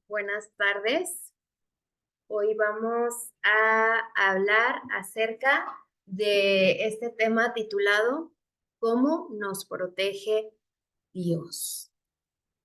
buenas tardes. Hoy vamos a hablar acerca de este tema titulado ¿Cómo nos protege Dios?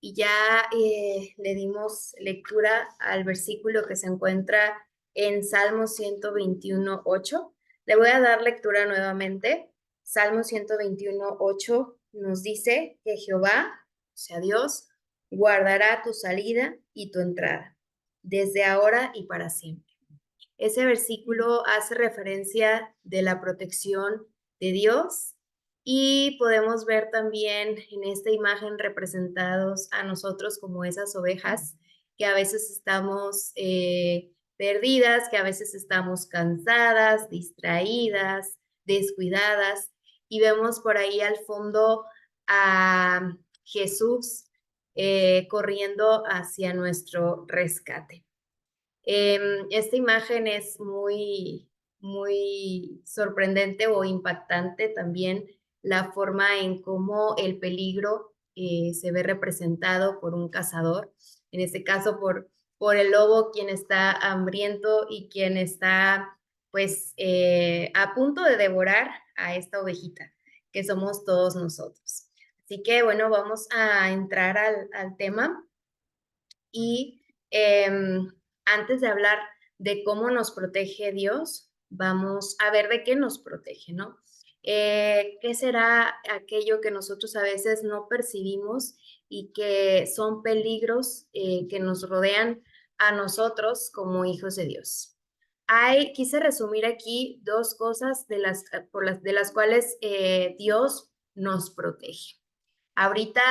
Y ya le dimos lectura al versículo que se encuentra en Salmo 121:8. Le voy a dar lectura nuevamente. Salmo 121:8 nos dice que Jehová, o sea Dios, guardará tu salida y tu entrada, desde ahora y para siempre. Ese versículo hace referencia de la protección de Dios y podemos ver también en esta imagen representados a nosotros como esas ovejas que a veces estamos perdidas, que a veces estamos cansadas, distraídas, descuidadas, y vemos por ahí al fondo a Jesús corriendo hacia nuestro rescate. Esta imagen es muy sorprendente o impactante también la forma en cómo el peligro se ve representado por un cazador, en este caso por el lobo, quien está hambriento y quien está pues a punto de devorar a esta ovejita, que somos todos nosotros. Así que bueno, vamos a entrar al tema y antes de hablar de cómo nos protege Dios, vamos a ver de qué nos protege, ¿no? ¿Qué será aquello que nosotros a veces no percibimos y que son peligros que nos rodean a nosotros como hijos de Dios? Quise resumir aquí dos cosas de las cuales Dios nos protege. Ahorita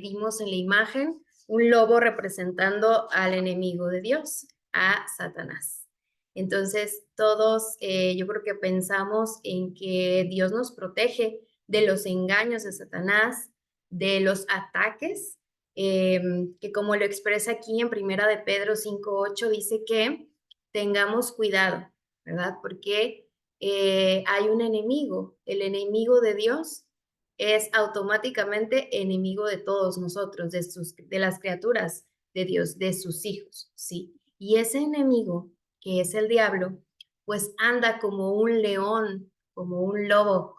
vimos en la imagen un lobo representando al enemigo de Dios, a Satanás. Entonces, todos yo creo que pensamos en que Dios nos protege de los engaños de Satanás, de los ataques, que como lo expresa aquí en Primera de Pedro 5:8, dice que tengamos cuidado, ¿verdad? Porque hay un enemigo, el enemigo de Dios es automáticamente enemigo de todos nosotros, de las criaturas de Dios, de sus hijos, ¿sí? Y ese enemigo, que es el diablo, pues anda como un león, como un lobo,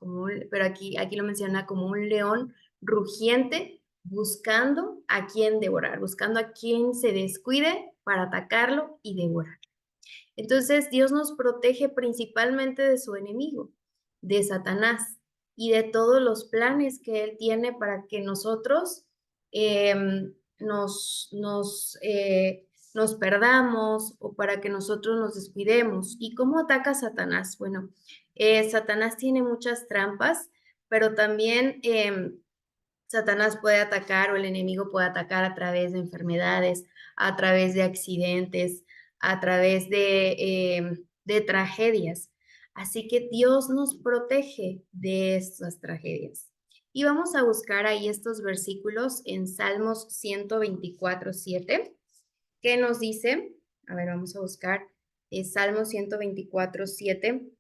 pero aquí lo menciona como un león rugiente, buscando a quien devorar, buscando a quien se descuide para atacarlo y devorar. Entonces, Dios nos protege principalmente de su enemigo, de Satanás, y de todos los planes que Él tiene para que nosotros nos perdamos o para que nosotros nos descuidemos. ¿Y cómo ataca Satanás? Bueno, Satanás tiene muchas trampas, pero también Satanás puede atacar o el enemigo puede atacar a través de enfermedades, a través de accidentes, a través de tragedias. Así que Dios nos protege de estas tragedias. Y vamos a buscar ahí estos versículos en Salmos 124:7, que nos dice, a ver, vamos a buscar Salmos 124:7,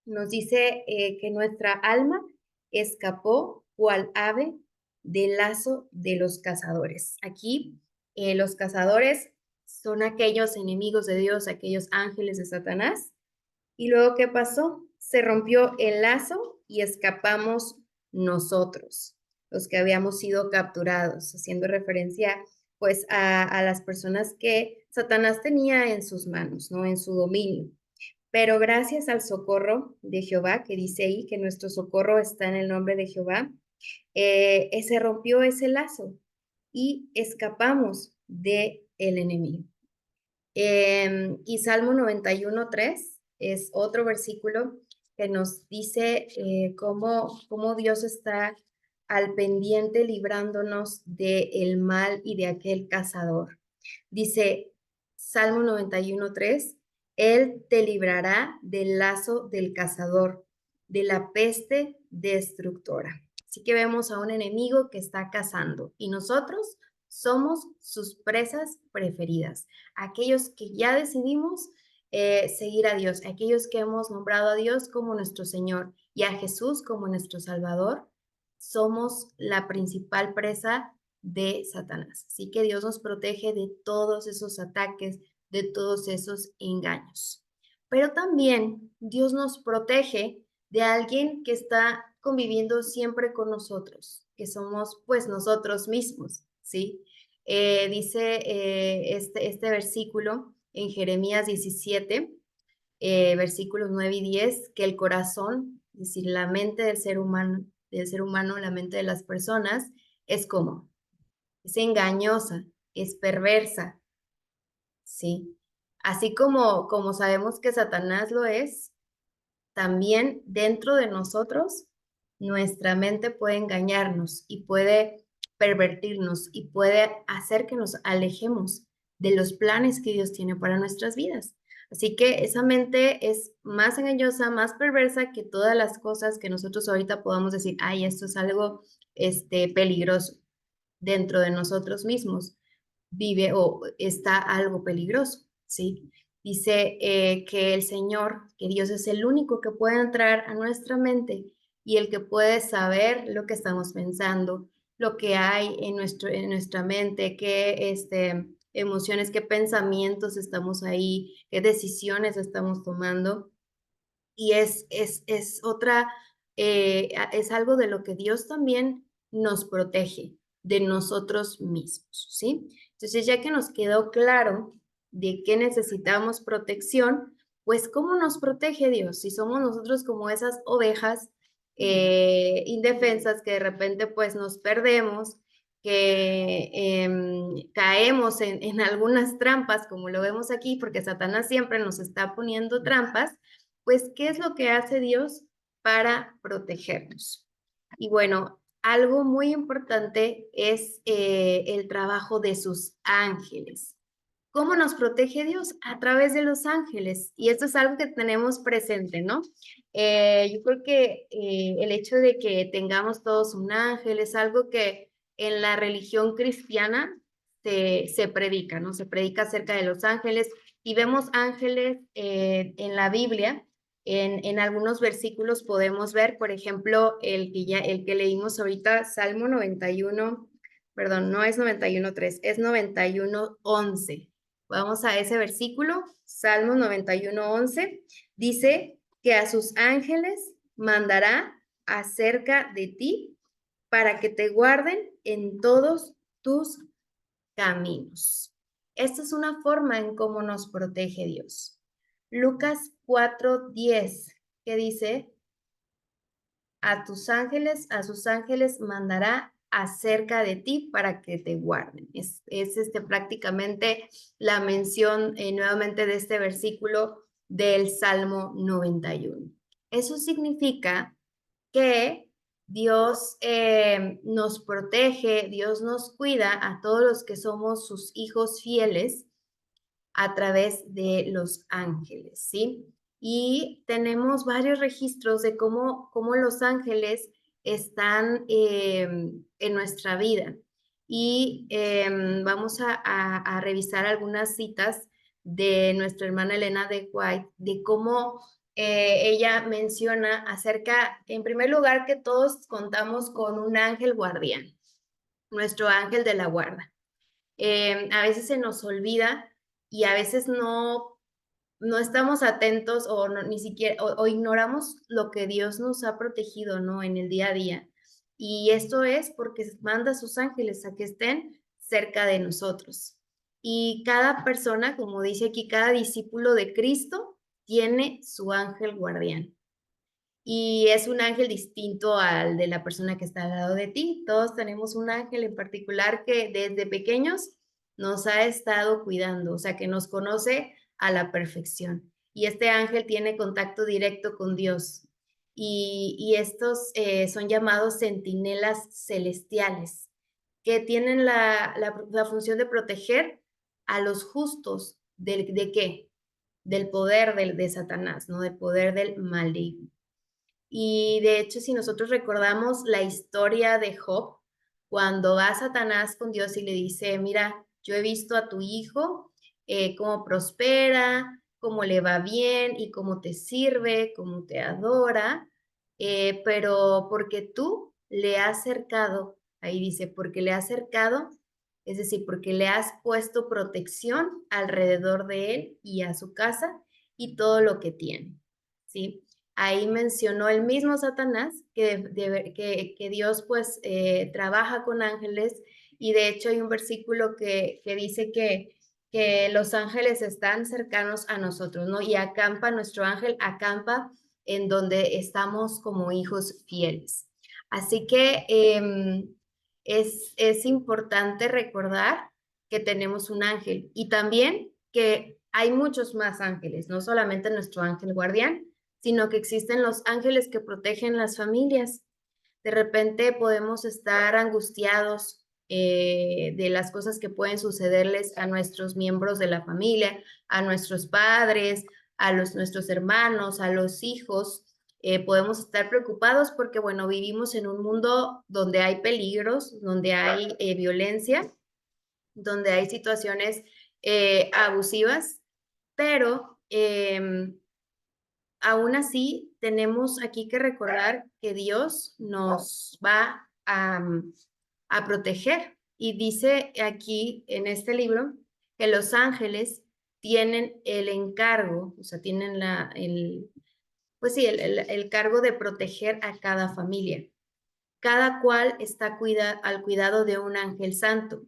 nos dice que nuestra alma escapó cual ave del lazo de los cazadores. Aquí los cazadores son aquellos enemigos de Dios, aquellos ángeles de Satanás. Y luego, ¿qué pasó? Se rompió el lazo y escapamos nosotros, los que habíamos sido capturados, haciendo referencia pues a las personas que Satanás tenía en sus manos, ¿no? En su dominio. Pero gracias al socorro de Jehová, que dice ahí que nuestro socorro está en el nombre de Jehová, se rompió ese lazo y escapamos del enemigo. Y Salmo 91:3 es otro versículo que nos dice cómo Dios está al pendiente librándonos del mal y de aquel cazador. Dice Salmo 91:3, Él te librará del lazo del cazador, de la peste destructora. Así que vemos a un enemigo que está cazando y nosotros somos sus presas preferidas, aquellos que ya decidimos seguir a Dios, aquellos que hemos nombrado a Dios como nuestro Señor y a Jesús como nuestro Salvador, somos la principal presa de Satanás. Así que Dios nos protege de todos esos ataques, de todos esos engaños. Pero también Dios nos protege de alguien que está conviviendo siempre con nosotros, que somos pues nosotros mismos, ¿sí? Dice este versículo en Jeremías 17, versículos 9 y 10, que el corazón, es decir, la mente del ser humano, la mente de las personas, es como, es engañosa, es perversa, ¿sí? Así como sabemos que Satanás lo es, también dentro de nosotros, nuestra mente puede engañarnos y puede pervertirnos y puede hacer que nos alejemos de los planes que Dios tiene para nuestras vidas. Así que esa mente es más engañosa, más perversa que todas las cosas que nosotros ahorita podamos decir, ay, esto es algo peligroso dentro de nosotros mismos vive o está algo peligroso, ¿sí? Dice que el Señor, que Dios es el único que puede entrar a nuestra mente y el que puede saber lo que estamos pensando, lo que hay en nuestra mente, qué emociones, qué pensamientos estamos ahí, qué decisiones estamos tomando. Y es otra, es algo de lo que Dios también nos protege, de nosotros mismos, ¿sí? Entonces, ya que nos quedó claro de qué necesitamos protección, pues, ¿cómo nos protege Dios? Si somos nosotros como esas ovejas indefensas que de repente, pues, nos perdemos, que caemos en algunas trampas, como lo vemos aquí, porque Satanás siempre nos está poniendo trampas, pues, ¿qué es lo que hace Dios para protegernos? Y bueno, algo muy importante es el trabajo de sus ángeles. ¿Cómo nos protege Dios? A través de los ángeles. Y esto es algo que tenemos presente, ¿no? Yo creo que el hecho de que tengamos todos un ángel es algo que en la religión cristiana se predica, ¿no? Se predica acerca de los ángeles y vemos ángeles en la Biblia. En algunos versículos podemos ver, por ejemplo, el que leímos ahorita, Salmo 91, perdón, no es 91.3, es 91.11. Vamos a ese versículo, Salmos 91:11, dice que a sus ángeles mandará acerca de ti para que te guarden en todos tus caminos. Esta es una forma en cómo nos protege Dios. Lucas 4:10, que dice, a sus ángeles mandará acerca de ti para que te guarden. Es prácticamente la mención nuevamente de este versículo del Salmo 91. Eso significa que Dios nos protege, Dios nos cuida a todos los que somos sus hijos fieles a través de los ángeles, ¿sí? Y tenemos varios registros de cómo los ángeles están en nuestra vida. Y vamos a revisar algunas citas de nuestra hermana Elena de White, de cómo ella menciona acerca, en primer lugar, que todos contamos con un ángel guardián, nuestro ángel de la guarda. A veces se nos olvida y a veces no estamos atentos o ni siquiera, o ignoramos lo que Dios nos ha protegido, ¿no? En el día a día. Y esto es porque manda a sus ángeles a que estén cerca de nosotros. Y cada persona, como dice aquí, cada discípulo de Cristo tiene su ángel guardián y es un ángel distinto al de la persona que está al lado de ti. Todos tenemos un ángel en particular que desde pequeños nos ha estado cuidando, o sea, que nos conoce a la perfección. Y este ángel tiene contacto directo con Dios. Y estos son llamados centinelas celestiales, que tienen la función de proteger a los justos ¿de qué? Del poder de Satanás, ¿no? Del poder del maligno. Y de hecho, si nosotros recordamos la historia de Job, cuando va Satanás con Dios y le dice, mira, yo he visto a tu hijo, cómo prospera, cómo le va bien y cómo te sirve, cómo te adora, pero porque tú le has cercado Ahí dice, porque le has cercado, es decir, porque le has puesto protección alrededor de él y a su casa y todo lo que tiene, ¿sí? Ahí mencionó el mismo Satanás que Dios pues trabaja con ángeles y de hecho hay un versículo que dice que los ángeles están cercanos a nosotros, ¿no? Y acampa, nuestro ángel acampa en donde estamos como hijos fieles. Así que es importante recordar que tenemos un ángel y también que hay muchos más ángeles, no solamente nuestro ángel guardián, sino que existen los ángeles que protegen las familias. De repente podemos estar angustiados de las cosas que pueden sucederles a nuestros miembros de la familia, a nuestros padres, nuestros hermanos, a los hijos. Podemos estar preocupados porque, bueno, vivimos en un mundo donde hay peligros, donde hay violencia, donde hay situaciones abusivas, pero aún así tenemos aquí que recordar que Dios nos va a proteger. Y dice aquí en este libro que los ángeles tienen el encargo, o sea, tienen pues sí, el cargo de proteger a cada familia. Cada cual está al cuidado de un ángel santo.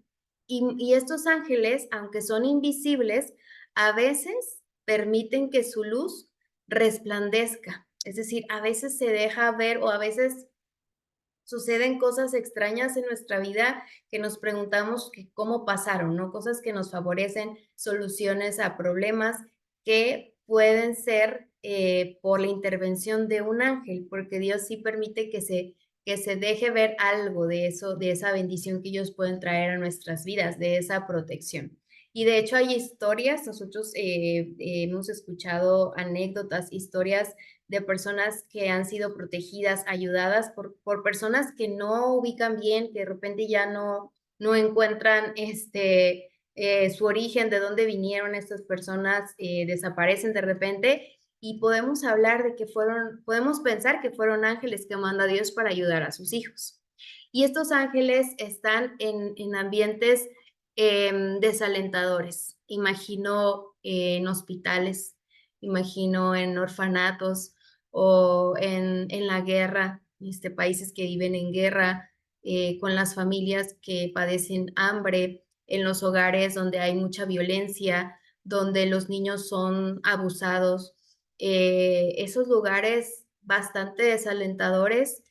Y estos ángeles, aunque son invisibles, a veces permiten que su luz resplandezca. Es decir, a veces se deja ver o a veces suceden cosas extrañas en nuestra vida que nos preguntamos que cómo pasaron, ¿no? Cosas que nos favorecen, soluciones a problemas que pueden ser por la intervención de un ángel, porque Dios sí permite que se deje ver algo de eso, de esa bendición que ellos pueden traer a nuestras vidas, de esa protección. Y de hecho hay historias, nosotros hemos escuchado anécdotas, historias de personas que han sido protegidas, ayudadas por personas que no ubican bien, que de repente ya no encuentran su origen, de dónde vinieron estas personas, desaparecen de repente y podemos hablar de que podemos pensar que fueron ángeles que manda Dios para ayudar a sus hijos. Y estos ángeles están en ambientes desalentadores. Imagino en hospitales, imagino en orfanatos o en la guerra, países que viven en guerra, con las familias que padecen hambre, en los hogares donde hay mucha violencia, donde los niños son abusados, esos lugares bastante desalentadores,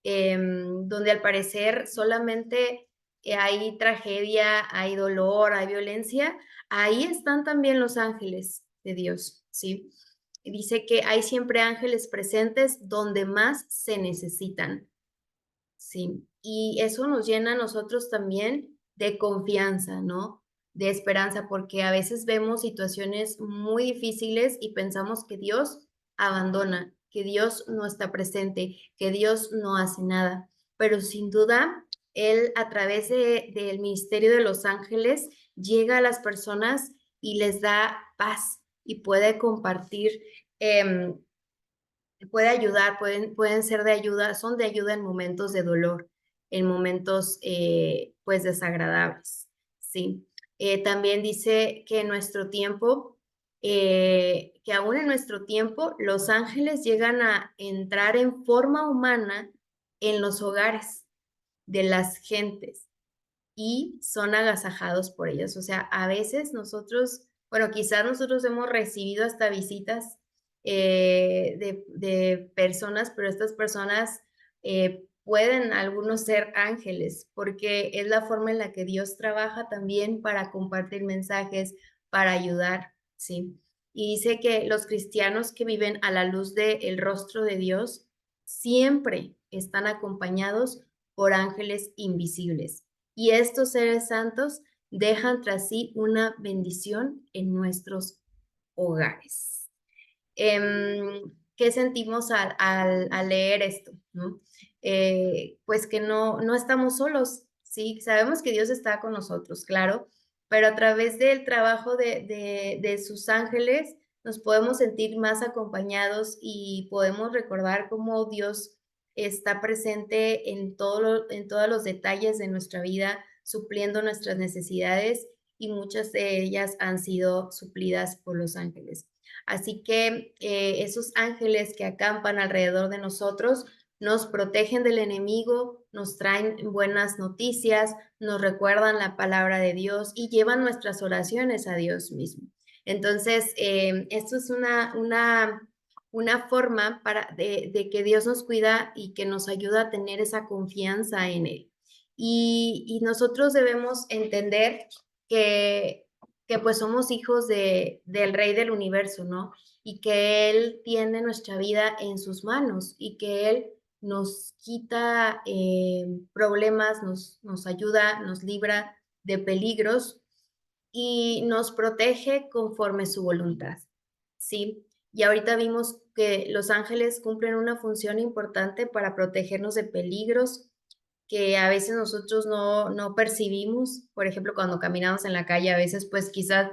donde al parecer solamente hay tragedia, hay dolor, hay violencia, ahí están también los ángeles de Dios, ¿sí? Dice que hay siempre ángeles presentes donde más se necesitan, ¿sí? Y eso nos llena a nosotros también de confianza, ¿no? De esperanza, porque a veces vemos situaciones muy difíciles y pensamos que Dios abandona, que Dios no está presente, que Dios no hace nada. Pero sin duda, Él a través del ministerio de los ángeles llega a las personas y les da paz y puede compartir, puede ayudar, pueden ser de ayuda, son de ayuda en momentos de dolor, en momentos pues desagradables, ¿sí? También dice que en nuestro tiempo, que aún en nuestro tiempo, los ángeles llegan a entrar en forma humana en los hogares de las gentes y son agasajados por ellos. O sea, a veces nosotros, bueno, quizás nosotros hemos recibido hasta visitas de personas, pero estas personas pueden algunos ser ángeles, porque es la forma en la que Dios trabaja también para compartir mensajes, para ayudar, ¿sí? Y dice que los cristianos que viven a la luz del rostro de Dios siempre están acompañados por ángeles invisibles y estos seres santos dejan tras sí una bendición en nuestros hogares. ¿Qué sentimos al leer esto? ¿No? Pues que no estamos solos, ¿sí? Sabemos que Dios está con nosotros, claro, pero a través del trabajo de sus ángeles nos podemos sentir más acompañados y podemos recordar cómo Dios está presente en todos los detalles de nuestra vida, supliendo nuestras necesidades y muchas de ellas han sido suplidas por los ángeles. Así que esos ángeles que acampan alrededor de nosotros nos protegen del enemigo, nos traen buenas noticias, nos recuerdan la palabra de Dios y llevan nuestras oraciones a Dios mismo. Entonces, esto es una forma de que Dios nos cuida y que nos ayuda a tener esa confianza en Él. Y nosotros debemos entender que, que pues somos hijos del Rey del Universo, ¿no? Y que Él tiene nuestra vida en sus manos y que Él nos quita problemas, nos ayuda, nos libra de peligros y nos protege conforme su voluntad, ¿sí? Y ahorita vimos que los ángeles cumplen una función importante para protegernos de peligros que a veces nosotros no percibimos. Por ejemplo, cuando caminamos en la calle, a veces pues quizás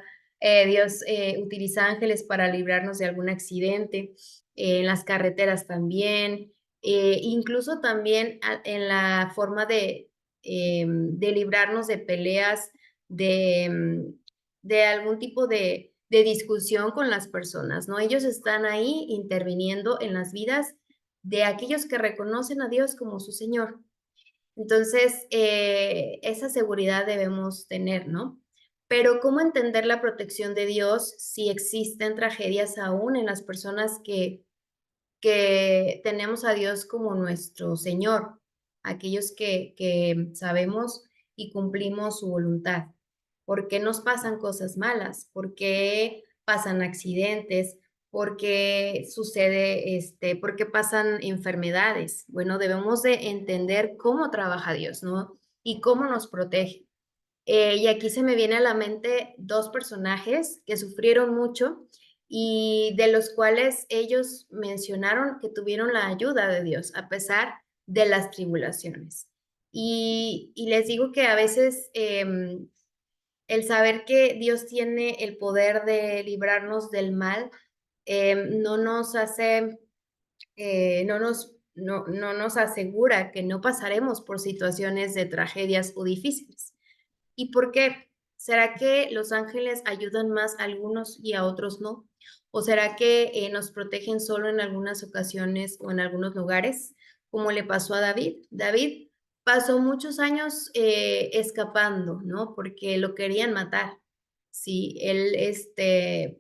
Dios utiliza ángeles para librarnos de algún accidente, en las carreteras también, incluso también en la forma de librarnos de peleas, de algún tipo de discusión con las personas, ¿no? Ellos están ahí interviniendo en las vidas de aquellos que reconocen a Dios como su Señor. Entonces, esa seguridad debemos tener, ¿no? Pero ¿cómo entender la protección de Dios si existen tragedias aún en las personas que tenemos a Dios como nuestro Señor, aquellos que sabemos y cumplimos su voluntad? ¿Por qué nos pasan cosas malas? ¿Por qué pasan accidentes? ¿Por qué sucede, por qué pasan enfermedades? Bueno, debemos de entender cómo trabaja Dios, ¿no? Y cómo nos protege. Y aquí se me viene a la mente dos personajes que sufrieron mucho y de los cuales ellos mencionaron que tuvieron la ayuda de Dios a pesar de las tribulaciones. Y les digo que a veces el saber que Dios tiene el poder de librarnos del mal no nos hace, no nos asegura que no pasaremos por situaciones de tragedias o difíciles. ¿Y por qué? ¿Será que los ángeles ayudan más a algunos y a otros no? ¿O será que nos protegen solo en algunas ocasiones o en algunos lugares, como le pasó a David? David pasó muchos años escapando, ¿no? Porque lo querían matar. Sí, él,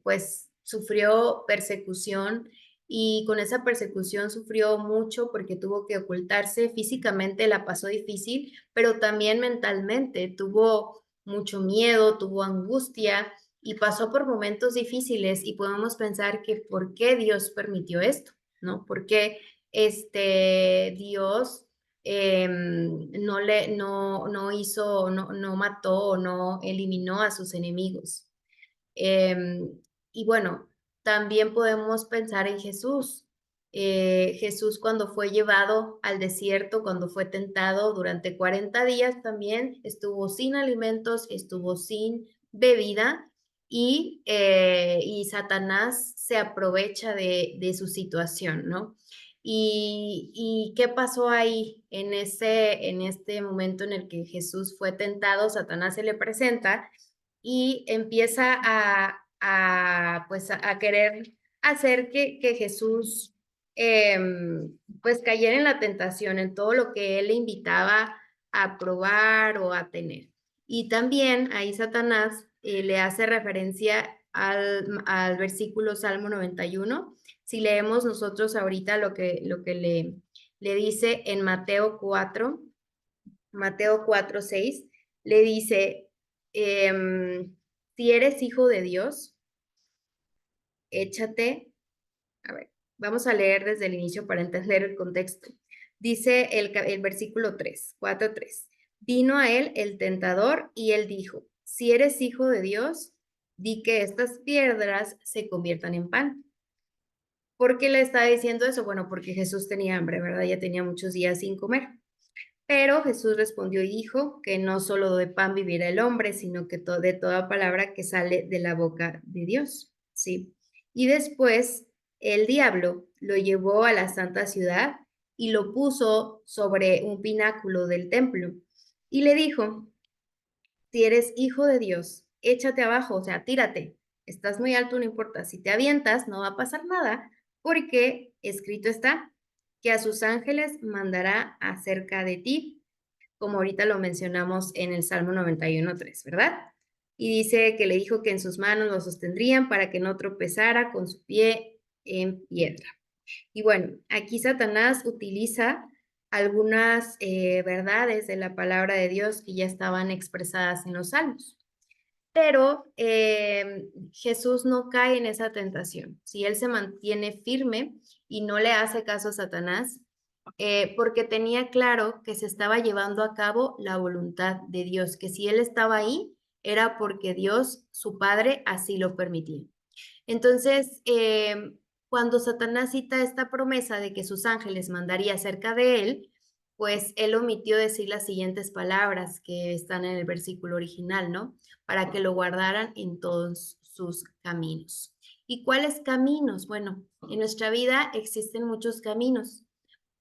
pues, sufrió persecución y con esa persecución sufrió mucho porque tuvo que ocultarse. Físicamente la pasó difícil, pero también mentalmente tuvo mucho miedo, tuvo angustia y pasó por momentos difíciles y podemos pensar que por qué Dios permitió esto, ¿no? ¿Por qué Dios no hizo, no mató, no eliminó a sus enemigos? Y bueno, también podemos pensar en Jesús. Jesús cuando fue llevado al desierto, cuando fue tentado durante 40 días también, estuvo sin alimentos, estuvo sin bebida y Satanás se aprovecha de su situación, ¿no? ¿Y qué pasó ahí en este momento en el que Jesús fue tentado? Satanás se le presenta y empieza pues a querer hacer que Jesús pues cayera en la tentación, en todo lo que él le invitaba a probar o a tener. Y también ahí Satanás le hace referencia al versículo Salmo 91. Si leemos nosotros ahorita lo que le dice en Mateo 4:6, le dice, si eres hijo de Dios, échate, a ver, vamos a leer desde el inicio para entender el contexto. Dice el versículo 3, 4:3, vino a él el tentador y él dijo, si eres hijo de Dios, di que estas piedras se conviertan en pan. ¿Por qué le estaba diciendo eso? Bueno, porque Jesús tenía hambre, ¿verdad? Ya tenía muchos días sin comer. Pero Jesús respondió y dijo que no solo de pan vivirá el hombre, sino que de toda palabra que sale de la boca de Dios, ¿sí? Y después el diablo lo llevó a la santa ciudad y lo puso sobre un pináculo del templo y le dijo, si eres hijo de Dios, échate abajo, o sea, tírate. Estás muy alto, no importa. Si te avientas, no va a pasar nada, porque escrito está que a sus ángeles mandará acerca de ti, como ahorita lo mencionamos en el Salmo 91:3, ¿verdad? Y dice que le dijo que en sus manos lo sostendrían para que no tropezara con su pie en piedra. Y bueno, aquí Satanás utiliza algunas verdades de la palabra de Dios que ya estaban expresadas en los salmos. Pero Jesús no cae en esa tentación. Si él se mantiene firme y no le hace caso a Satanás, porque tenía claro que se estaba llevando a cabo la voluntad de Dios, que si él estaba ahí era porque Dios, su Padre, así lo permitía. Entonces, cuando Satanás cita esta promesa de que sus ángeles mandaría cerca de él, pues él omitió decir las siguientes palabras que están en el versículo original, ¿no? Para que lo guardaran en todos sus caminos. ¿Y cuáles caminos? Bueno, en nuestra vida existen muchos caminos,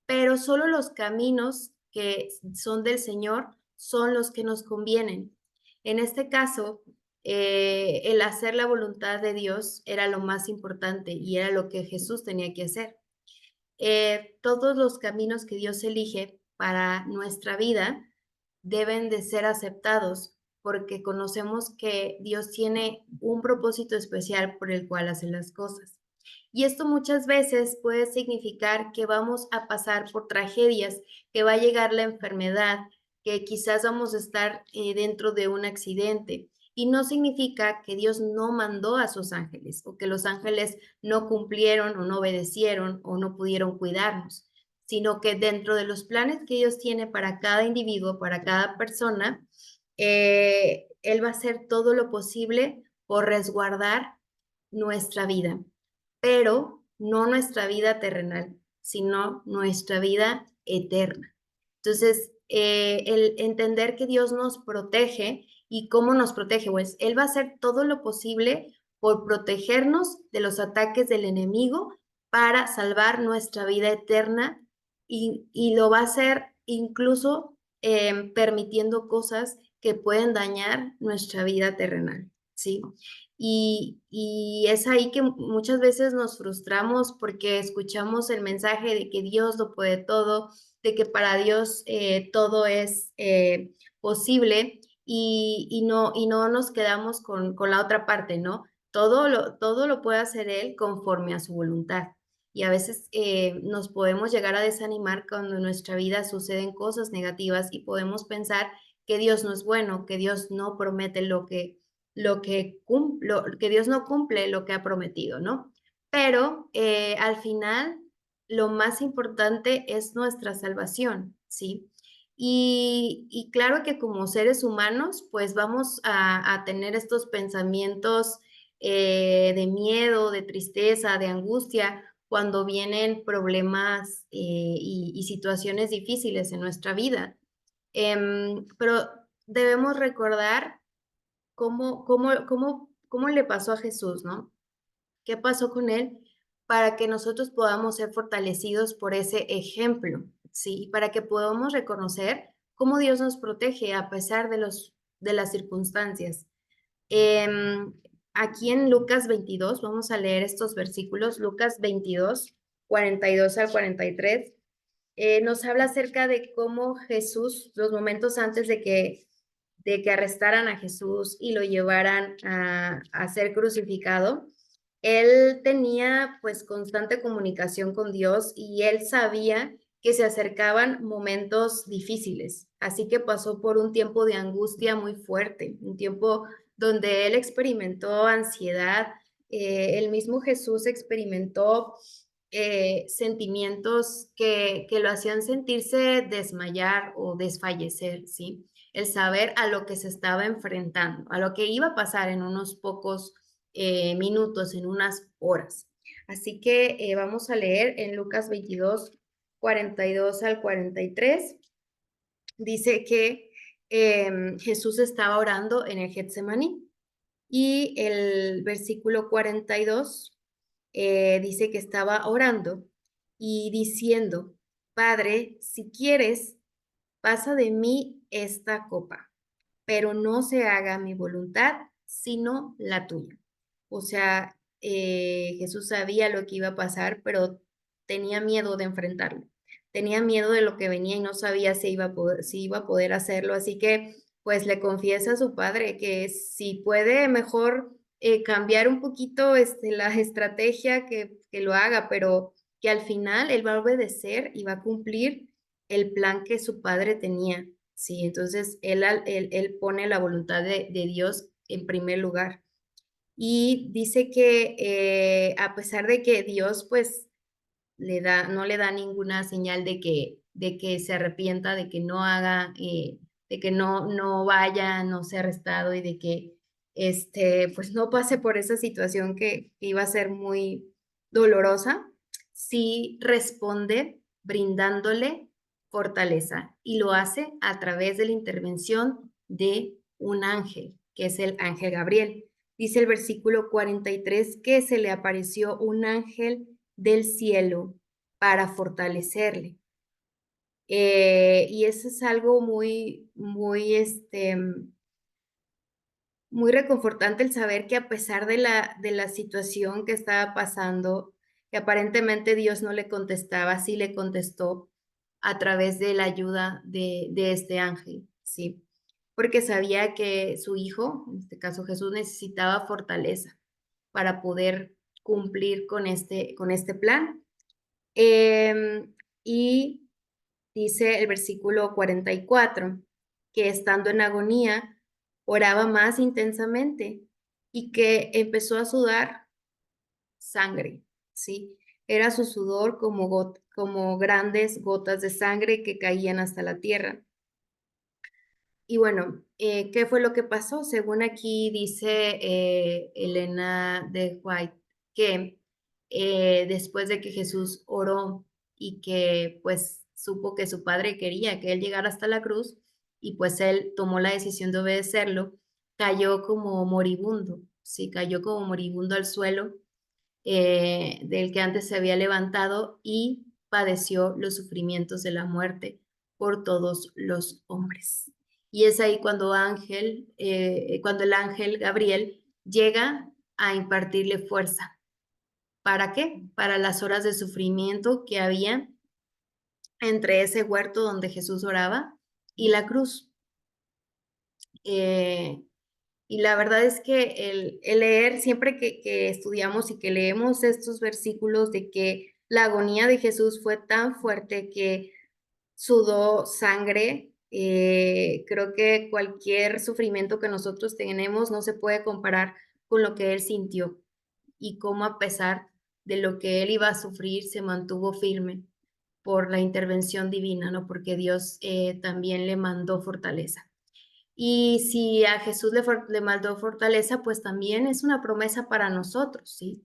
pero solo los caminos que son del Señor son los que nos convienen. En este caso, el hacer la voluntad de Dios era lo más importante y era lo que Jesús tenía que hacer. Todos los caminos que Dios elige para nuestra vida deben de ser aceptados porque conocemos que Dios tiene un propósito especial por el cual hace las cosas. Y esto muchas veces puede significar que vamos a pasar por tragedias, que va a llegar la enfermedad, que quizás vamos a estar dentro de un accidente. Y no significa que Dios no mandó a sus ángeles o que los ángeles no cumplieron o no obedecieron o no pudieron cuidarnos, sino que dentro de los planes que Dios tiene para cada individuo, para cada persona, Él va a hacer todo lo posible por resguardar nuestra vida, pero no nuestra vida terrenal, sino nuestra vida eterna. Entonces, el entender que Dios nos protege y cómo nos protege, pues Él va a hacer todo lo posible por protegernos de los ataques del enemigo para salvar nuestra vida eterna y lo va a hacer incluso permitiendo cosas que pueden dañar nuestra vida terrenal, ¿sí? Y es ahí que muchas veces nos frustramos porque escuchamos el mensaje de que Dios lo puede todo, de que para Dios todo es posible y no nos quedamos con la otra parte, ¿no? Todo lo puede hacer Él conforme a su voluntad. Y a veces nos podemos llegar a desanimar cuando en nuestra vida suceden cosas negativas y podemos pensar que Dios no es bueno, que Dios no promete que Dios no cumple lo que ha prometido, ¿no? Pero al final lo más importante es nuestra salvación, ¿sí? Y claro que como seres humanos, pues vamos a tener estos pensamientos de miedo, de tristeza, de angustia, cuando vienen problemas y situaciones difíciles en nuestra vida. Pero debemos recordar cómo le pasó a Jesús, ¿no? ¿Qué pasó con él? Para que nosotros podamos ser fortalecidos por ese ejemplo, ¿sí? Para que podamos reconocer cómo Dios nos protege a pesar de las circunstancias. Em, Aquí en Lucas 22, vamos a leer estos versículos, Lucas 22, 42 al 43, nos habla acerca de cómo Jesús, los momentos antes de que arrestaran a Jesús y lo llevaran a ser crucificado, él tenía pues constante comunicación con Dios y él sabía que se acercaban momentos difíciles, así que pasó por un tiempo de angustia muy fuerte, un tiempo donde él experimentó ansiedad, el mismo Jesús experimentó sentimientos que lo hacían sentirse desmayar o desfallecer, ¿sí? El saber a lo que se estaba enfrentando, a lo que iba a pasar en unos pocos minutos, en unas horas. Así que vamos a leer en Lucas 22, 42 al 43. Dice que Jesús estaba orando en el Getsemaní y el versículo 42 dice que estaba orando y diciendo, Padre, si quieres, pasa de mí esta copa, pero no se haga mi voluntad, sino la tuya. O sea, Jesús sabía lo que iba a pasar, pero tenía miedo de enfrentarlo. Tenía miedo de lo que venía y no sabía si iba a poder hacerlo. Así que, pues le confiesa a su padre que si puede mejor cambiar un poquito la estrategia, que lo haga, pero que al final él va a obedecer y va a cumplir el plan que su padre tenía. Sí, entonces él pone la voluntad de Dios en primer lugar. Y dice que a pesar de que Dios pues no le da ninguna señal de que se arrepienta, de que no haga, de que no vaya, no sea arrestado y de que pues no pase por esa situación que iba a ser muy dolorosa, sí responde brindándole fortaleza y lo hace a través de la intervención de un ángel, que es el ángel Gabriel. Dice el versículo 43 que se le apareció un ángel del cielo para fortalecerle. Y eso es algo muy reconfortante el saber que a pesar de la situación que estaba pasando, que aparentemente Dios no le contestaba, sí le contestó a través de la ayuda de este ángel, ¿sí? Porque sabía que su hijo, en este caso Jesús, necesitaba fortaleza para poder cumplir con este plan. Y dice el versículo 44, que estando en agonía, oraba más intensamente y que empezó a sudar sangre, ¿sí? Era su sudor como grandes gotas de sangre que caían hasta la tierra. Y bueno, ¿qué fue lo que pasó? Según aquí dice Elena de White, que después de que Jesús oró y que pues supo que su padre quería que él llegara hasta la cruz y pues él tomó la decisión de obedecerlo, cayó como moribundo, sí, cayó como moribundo al suelo del que antes se había levantado y padeció los sufrimientos de la muerte por todos los hombres. Y es ahí cuando el ángel Gabriel llega a impartirle fuerza. ¿Para qué? Para las horas de sufrimiento que había entre ese huerto donde Jesús oraba y la cruz. Eh, Y la verdad es que el leer, siempre que estudiamos y que leemos estos versículos de que la agonía de Jesús fue tan fuerte que sudó sangre, creo que cualquier sufrimiento que nosotros tenemos no se puede comparar con lo que él sintió y cómo a pesar de lo que él iba a sufrir se mantuvo firme por la intervención divina, ¿no? Porque Dios también le mandó fortaleza. Y si a Jesús le mandó fortaleza, pues también es una promesa para nosotros, ¿sí?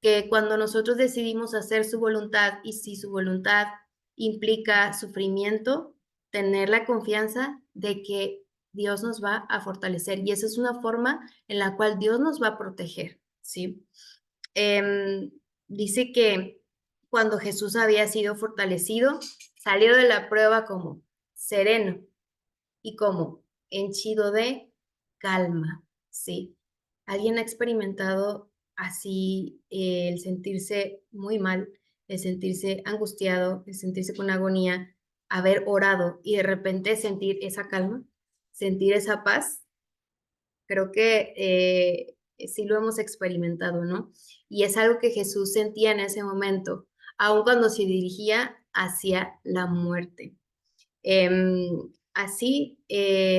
Que cuando nosotros decidimos hacer su voluntad y si su voluntad implica sufrimiento, tener la confianza de que Dios nos va a fortalecer. Y esa es una forma en la cual Dios nos va a proteger, ¿sí? Em, Dice que cuando Jesús había sido fortalecido, salió de la prueba como sereno y como henchido de calma, ¿sí? ¿Alguien ha experimentado así el sentirse muy mal, el sentirse angustiado, el sentirse con agonía, haber orado y de repente sentir esa calma, sentir esa paz? Creo que sí lo hemos experimentado, ¿no? Y es algo que Jesús sentía en ese momento, aun cuando se dirigía hacia la muerte. Así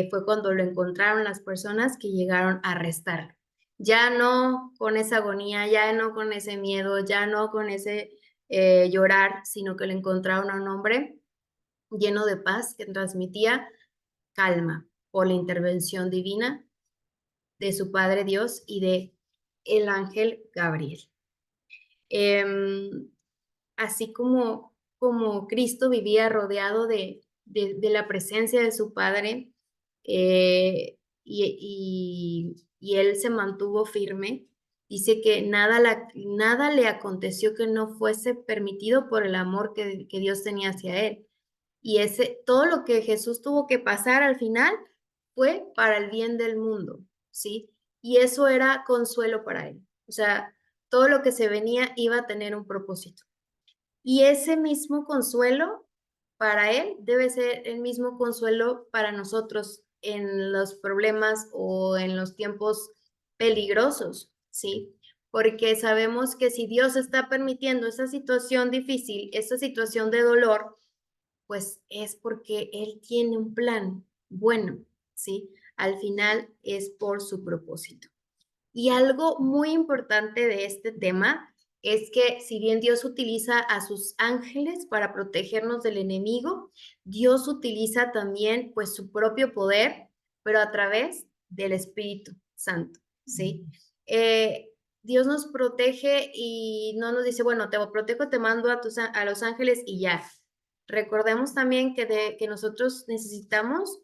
fue cuando lo encontraron las personas que llegaron a arrestarlo. Ya no con esa agonía, ya no con ese miedo, ya no con ese llorar, sino que lo encontraron a un hombre lleno de paz que transmitía calma por la intervención divina de su Padre Dios y de el ángel Gabriel. Em, Así como Cristo vivía rodeado de la presencia de su Padre y él se mantuvo firme, Dice que nada le aconteció que no fuese permitido por el amor que Dios tenía hacia él. Y todo lo que Jesús tuvo que pasar al final fue para el bien del mundo, ¿sí? Y eso era consuelo para él. O sea, todo lo que se venía iba a tener un propósito. Y ese mismo consuelo para él debe ser el mismo consuelo para nosotros en los problemas o en los tiempos peligrosos, ¿sí? Porque sabemos que si Dios está permitiendo esa situación difícil, esa situación de dolor, pues es porque Él tiene un plan bueno, ¿sí? Al final es por su propósito. Y algo muy importante de este tema es que si bien Dios utiliza a sus ángeles para protegernos del enemigo, Dios utiliza también pues su propio poder, pero a través del Espíritu Santo, ¿sí? Dios nos protege y no nos dice, bueno, te protejo, te mando a los ángeles y ya. Recordemos también que nosotros necesitamos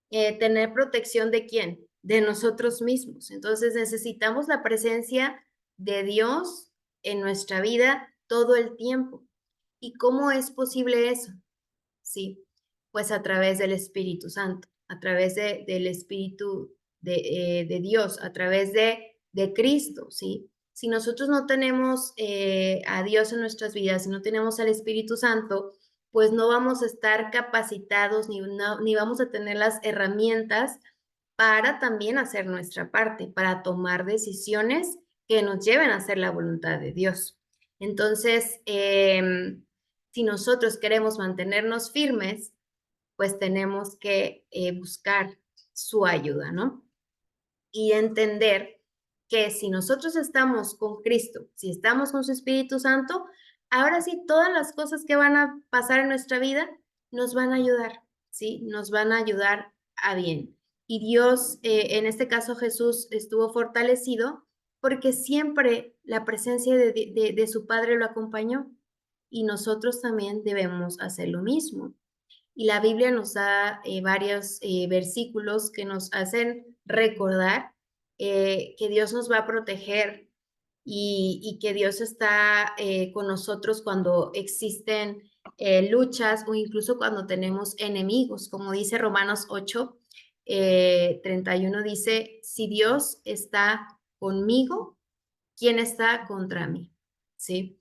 tener protección de quién, de nosotros mismos. Entonces necesitamos la presencia de Dios en nuestra vida todo el tiempo. ¿Y cómo es posible eso? Sí, pues a través del Espíritu Santo, a través del Espíritu de Dios, a través de Cristo, ¿sí? Si nosotros no tenemos a Dios en nuestras vidas, si no tenemos al Espíritu Santo, pues no vamos a estar capacitados ni vamos a tener las herramientas para también hacer nuestra parte, para tomar decisiones que nos lleven a hacer la voluntad de Dios. Entonces, si nosotros queremos mantenernos firmes, pues tenemos que buscar su ayuda, ¿no? Y entender que si nosotros estamos con Cristo, si estamos con su Espíritu Santo, ahora sí todas las cosas que van a pasar en nuestra vida nos van a ayudar, ¿sí? Nos van a ayudar a bien. Y Dios, en este caso Jesús, estuvo fortalecido porque siempre la presencia de su Padre lo acompañó y nosotros también debemos hacer lo mismo. Y la Biblia nos da varios versículos que nos hacen recordar que Dios nos va a proteger y que Dios está con nosotros cuando existen luchas o incluso cuando tenemos enemigos. Como dice Romanos 8, 31, dice, si Dios está conmigo, ¿quién está contra mí? ¿Sí?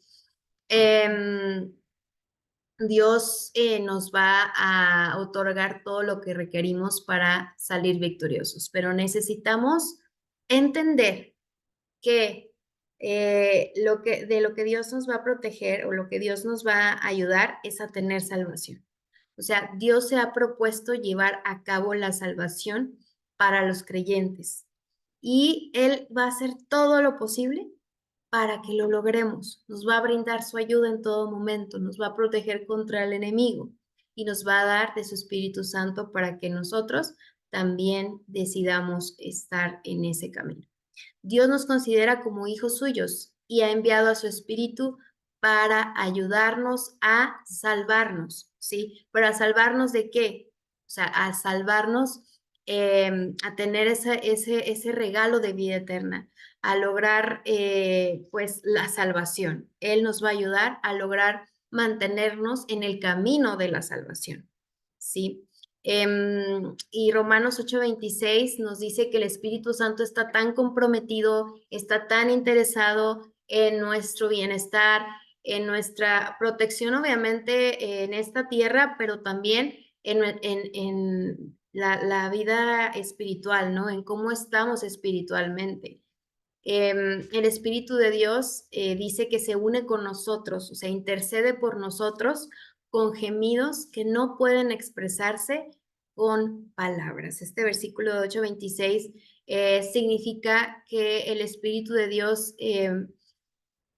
Dios nos va a otorgar todo lo que requerimos para salir victoriosos, pero necesitamos entender que, de lo que Dios nos va a proteger o lo que Dios nos va a ayudar es a tener salvación. O sea, Dios se ha propuesto llevar a cabo la salvación para los creyentes y Él va a hacer todo lo posible para que lo logremos. Nos va a brindar su ayuda en todo momento, nos va a proteger contra el enemigo y nos va a dar de su Espíritu Santo para que nosotros también decidamos estar en ese camino. Dios nos considera como hijos suyos y ha enviado a su Espíritu para ayudarnos a salvarnos, ¿sí? ¿Pero a salvarnos de qué? O sea, a salvarnos, a tener ese regalo de vida eterna, a lograr pues la salvación. Él nos va a ayudar a lograr mantenernos en el camino de la salvación, ¿sí? Y Romanos 8:26 nos dice que el Espíritu Santo está tan comprometido, está tan interesado en nuestro bienestar, en nuestra protección, obviamente, en esta tierra, pero también en la vida espiritual, ¿no? En cómo estamos espiritualmente. El Espíritu de Dios dice que se une con nosotros, o sea, intercede por nosotros con gemidos que no pueden expresarse con palabras. Este versículo 8:26 significa que el Espíritu de Dios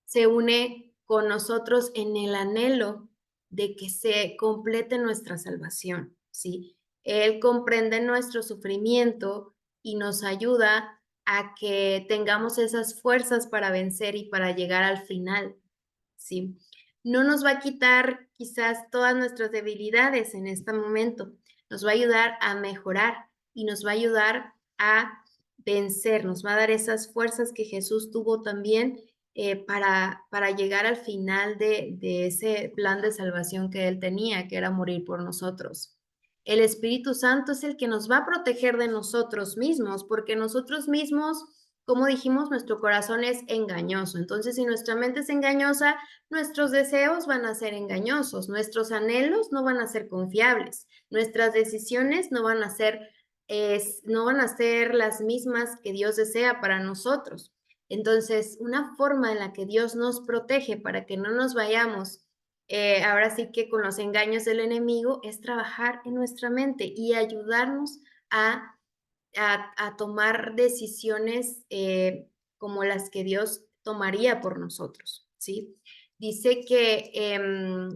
se une con nosotros en el anhelo de que se complete nuestra salvación, ¿sí? Él comprende nuestro sufrimiento y nos ayuda a que tengamos esas fuerzas para vencer y para llegar al final, ¿sí? No nos va a quitar quizás todas nuestras debilidades en este momento, nos va a ayudar a mejorar y nos va a ayudar a vencer, nos va a dar esas fuerzas que Jesús tuvo también para llegar al final de ese plan de salvación que Él tenía, que era morir por nosotros. El Espíritu Santo es el que nos va a proteger de nosotros mismos, porque nosotros mismos, como dijimos, nuestro corazón es engañoso. Entonces, si nuestra mente es engañosa, nuestros deseos van a ser engañosos, nuestros anhelos no van a ser confiables, nuestras decisiones no van a ser las mismas que Dios desea para nosotros. Entonces, una forma en la que Dios nos protege para que no nos vayamos, ahora sí que con los engaños del enemigo, es trabajar en nuestra mente y ayudarnos a tomar decisiones como las que Dios tomaría por nosotros, ¿sí? Dice que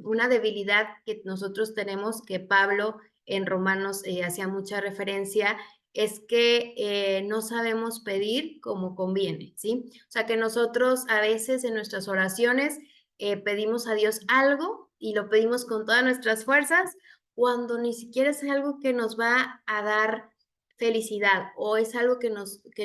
una debilidad que nosotros tenemos, que Pablo en Romanos hacía mucha referencia, es que no sabemos pedir como conviene, ¿sí? O sea, que nosotros a veces en nuestras oraciones pedimos a Dios algo y lo pedimos con todas nuestras fuerzas, cuando ni siquiera es algo que nos va a dar felicidad o es algo que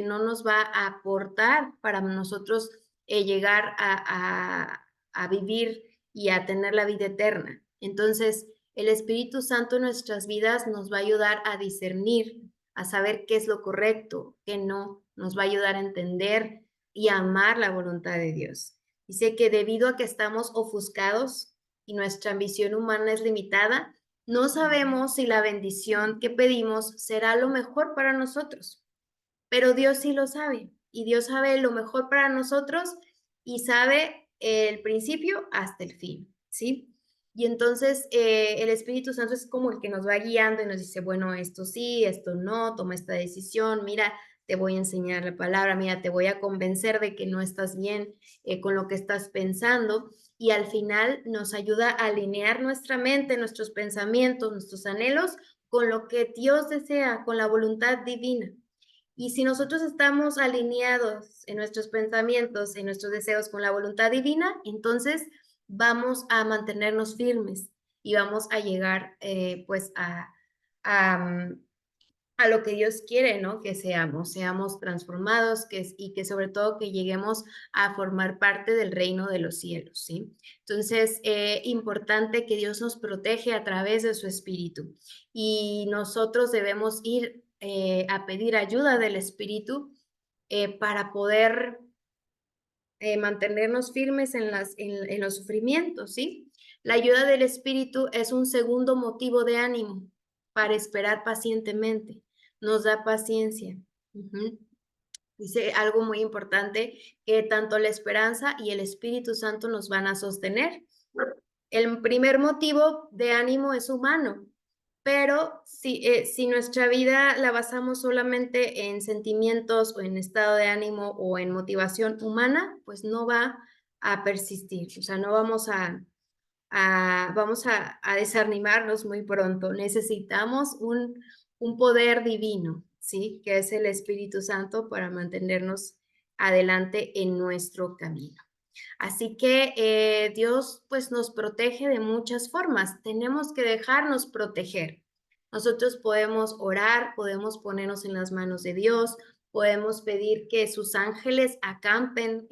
no nos va a aportar para nosotros llegar a vivir y a tener la vida eterna. Entonces, el Espíritu Santo en nuestras vidas nos va a ayudar a discernir, a saber qué es lo correcto, qué no, nos va a ayudar a entender y a amar la voluntad de Dios. Dice que debido a que estamos ofuscados y nuestra ambición humana es limitada, no sabemos si la bendición que pedimos será lo mejor para nosotros, pero Dios sí lo sabe y Dios sabe lo mejor para nosotros y sabe el principio hasta el fin, ¿sí? Y entonces el Espíritu Santo es como el que nos va guiando y nos dice, bueno, esto sí, esto no, toma esta decisión, mira, te voy a enseñar la palabra, mira, te voy a convencer de que no estás bien con lo que estás pensando y al final nos ayuda a alinear nuestra mente, nuestros pensamientos, nuestros anhelos con lo que Dios desea, con la voluntad divina. Y si nosotros estamos alineados en nuestros pensamientos, en nuestros deseos con la voluntad divina, entonces vamos a mantenernos firmes y vamos a llegar pues a, a lo que Dios quiere, ¿no? Que seamos transformados y que sobre todo que lleguemos a formar parte del reino de los cielos, ¿sí? Entonces, importante que Dios nos protege a través de su Espíritu y nosotros debemos ir a pedir ayuda del Espíritu para poder mantenernos firmes en los sufrimientos, ¿sí? La ayuda del Espíritu es un segundo motivo de ánimo para esperar pacientemente. Nos da paciencia. Dice algo muy importante, que tanto la esperanza y el Espíritu Santo nos van a sostener. El primer motivo de ánimo es humano, pero si nuestra vida la basamos solamente en sentimientos o en estado de ánimo o en motivación humana, pues no va a persistir, o sea, no vamos a desanimarnos muy pronto. Necesitamos un poder divino, ¿sí? Que es el Espíritu Santo para mantenernos adelante en nuestro camino. Así que Dios pues nos protege de muchas formas. Tenemos que dejarnos proteger. Nosotros podemos orar, podemos ponernos en las manos de Dios, podemos pedir que sus ángeles acampen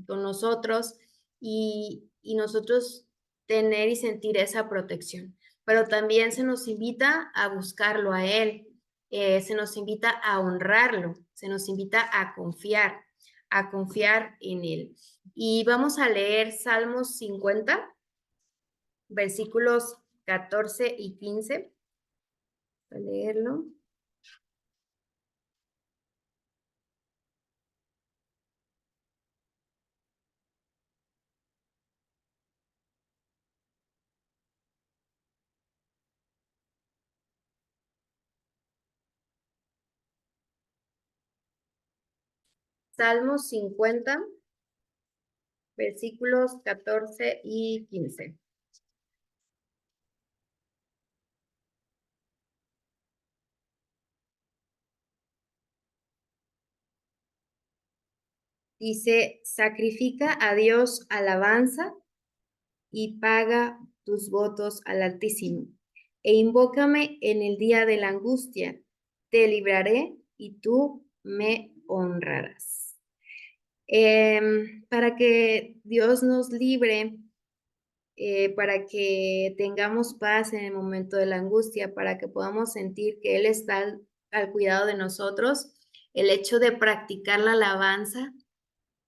con nosotros y nosotros tener y sentir esa protección. Pero también se nos invita a buscarlo a Él, se nos invita a honrarlo, se nos invita a confiar en Él. Y vamos a leer Salmos 50, versículos 14 y 15. A leerlo. Salmos 50, versículos 14 y 15. Dice, sacrifica a Dios alabanza y paga tus votos al Altísimo, e invócame en el día de la angustia, te libraré y tú me honrarás. Para que Dios nos libre, para que tengamos paz en el momento de la angustia, para que podamos sentir que Él está al cuidado de nosotros, el hecho de practicar la alabanza,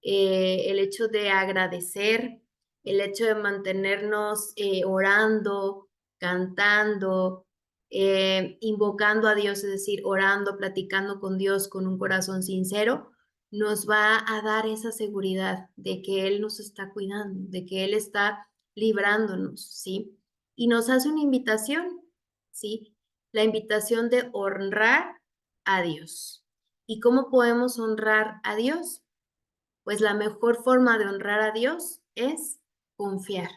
el hecho de agradecer, el hecho de mantenernos orando, cantando, invocando a Dios, es decir, orando, platicando con Dios con un corazón sincero, nos va a dar esa seguridad de que Él nos está cuidando, de que Él está librándonos, ¿sí? Y nos hace una invitación, ¿sí? La invitación de honrar a Dios. ¿Y cómo podemos honrar a Dios? Pues la mejor forma de honrar a Dios es confiar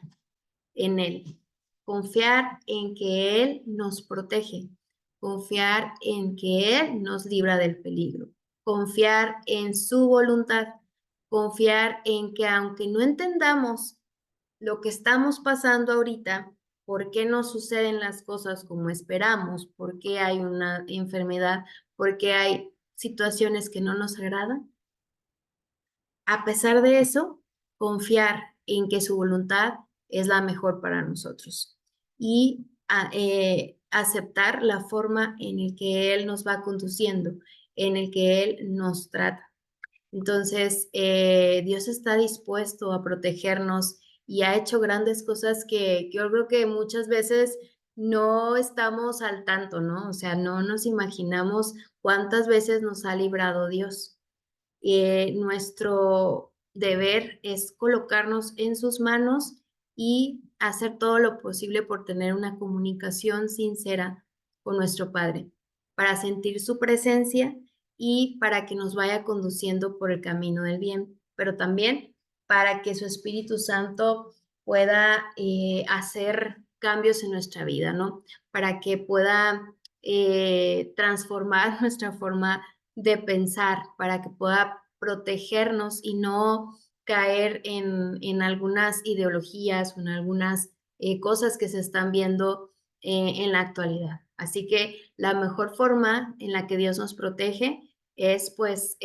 en Él, confiar en que Él nos protege, confiar en que Él nos libra del peligro, confiar en su voluntad, confiar en que aunque no entendamos lo que estamos pasando ahorita, por qué no suceden las cosas como esperamos, por qué hay una enfermedad, por qué hay situaciones que no nos agradan, a pesar de eso, confiar en que su voluntad es la mejor para nosotros y aceptar la forma en el que Él nos va conduciendo, en el que Él nos trata. Entonces, Dios está dispuesto a protegernos y ha hecho grandes cosas que yo creo que muchas veces no estamos al tanto, ¿no? O sea, no nos imaginamos cuántas veces nos ha librado Dios. Nuestro deber es colocarnos en sus manos y hacer todo lo posible por tener una comunicación sincera con nuestro Padre, para sentir su presencia y para que nos vaya conduciendo por el camino del bien, pero también para que su Espíritu Santo pueda hacer cambios en nuestra vida, ¿no? Para que pueda transformar nuestra forma de pensar, para que pueda protegernos y no caer en algunas ideologías o en algunas cosas que se están viendo en la actualidad. Así que la mejor forma en la que Dios nos protege es pues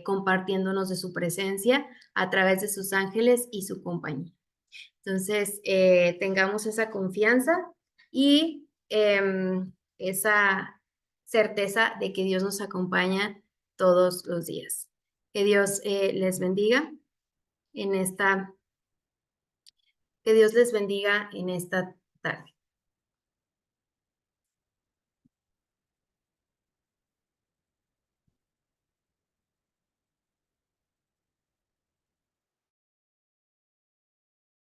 compartiéndonos de su presencia a través de sus ángeles y su compañía. Entonces, tengamos esa confianza y esa certeza de que Dios nos acompaña todos los días. Que Dios les bendiga en esta, que Dios les bendiga en esta tarde.